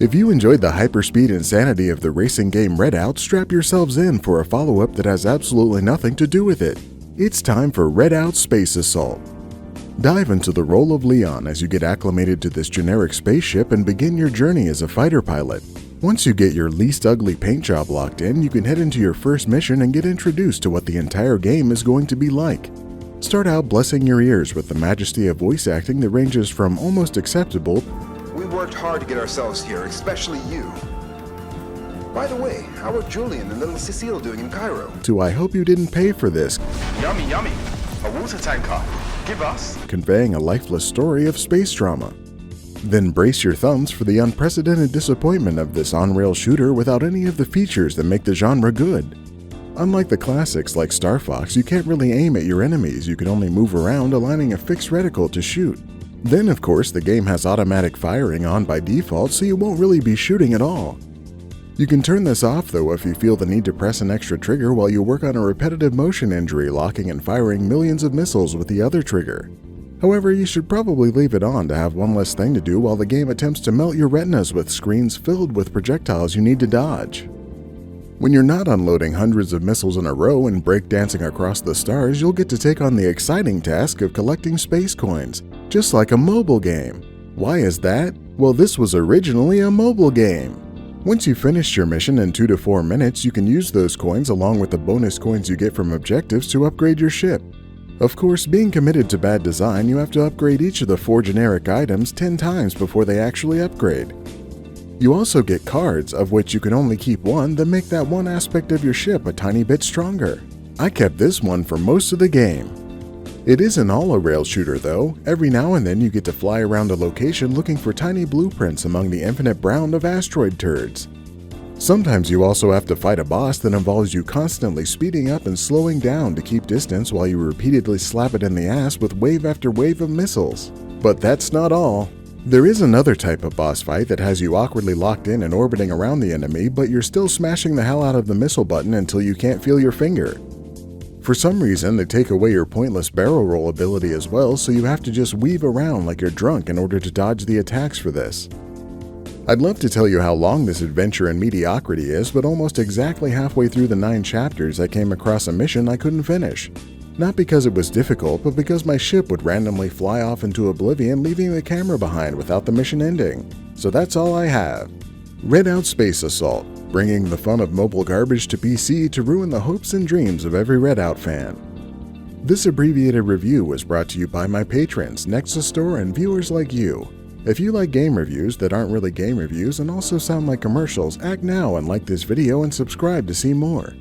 If you enjoyed the hyperspeed insanity of the racing game Redout, strap yourselves in for a follow-up that has absolutely nothing to do with it. It's time for Redout Space Assault. Dive into the role of Leon as you get acclimated to this generic spaceship and begin your journey as a fighter pilot. Once you get your least ugly paint job locked in, you can head into your first mission and get introduced to what the entire game is going to be like. Start out blessing your ears with the majesty of voice acting that ranges from almost acceptable. We worked hard to get ourselves here, especially you. By the way, how are Julian and little Cecile doing in Cairo? To I hope you didn't pay for this. Yummy, yummy. A water tanker. Give us. Conveying a lifeless story of space drama. Then brace your thumbs for the unprecedented disappointment of this on-rail shooter without any of the features that make the genre good. Unlike the classics like Star Fox, you can't really aim at your enemies, you can only move around aligning a fixed reticle to shoot. Then of course the game has automatic firing on by default, so you won't really be shooting at all. You can turn this off though if you feel the need to press an extra trigger while you work on a repetitive motion injury locking and firing millions of missiles with the other trigger. However, you should probably leave it on to have one less thing to do while the game attempts to melt your retinas with screens filled with projectiles you need to dodge. When you're not unloading hundreds of missiles in a row and breakdancing across the stars, you'll get to take on the exciting task of collecting space coins, just like a mobile game. Why is that? Well, this was originally a mobile game. Once you've finished your mission in 2 to 4 minutes, you can use those coins along with the bonus coins you get from objectives to upgrade your ship. Of course, being committed to bad design, you have to upgrade each of the 4 generic items 10 times before they actually upgrade. You also get cards, of which you can only keep one, that make that one aspect of your ship a tiny bit stronger. I kept this one for most of the game. It isn't all a rail shooter though. Every now and then you get to fly around a location looking for tiny blueprints among the infinite brown of asteroid turds. Sometimes you also have to fight a boss that involves you constantly speeding up and slowing down to keep distance while you repeatedly slap it in the ass with wave after wave of missiles. But that's not all. There is another type of boss fight that has you awkwardly locked in and orbiting around the enemy, but you're still smashing the hell out of the missile button until you can't feel your finger. For some reason, they take away your pointless barrel roll ability as well, so you have to just weave around like you're drunk in order to dodge the attacks for this. I'd love to tell you how long this adventure in mediocrity is, but almost exactly halfway through the 9 chapters I came across a mission I couldn't finish. Not because it was difficult, but because my ship would randomly fly off into oblivion, leaving the camera behind without the mission ending. So that's all I have. Redout Space Assault, bringing the fun of mobile garbage to PC to ruin the hopes and dreams of every Redout fan. This abbreviated review was brought to you by my patrons, Nexus Store, and viewers like you. If you like game reviews that aren't really game reviews and also sound like commercials, act now and like this video and subscribe to see more.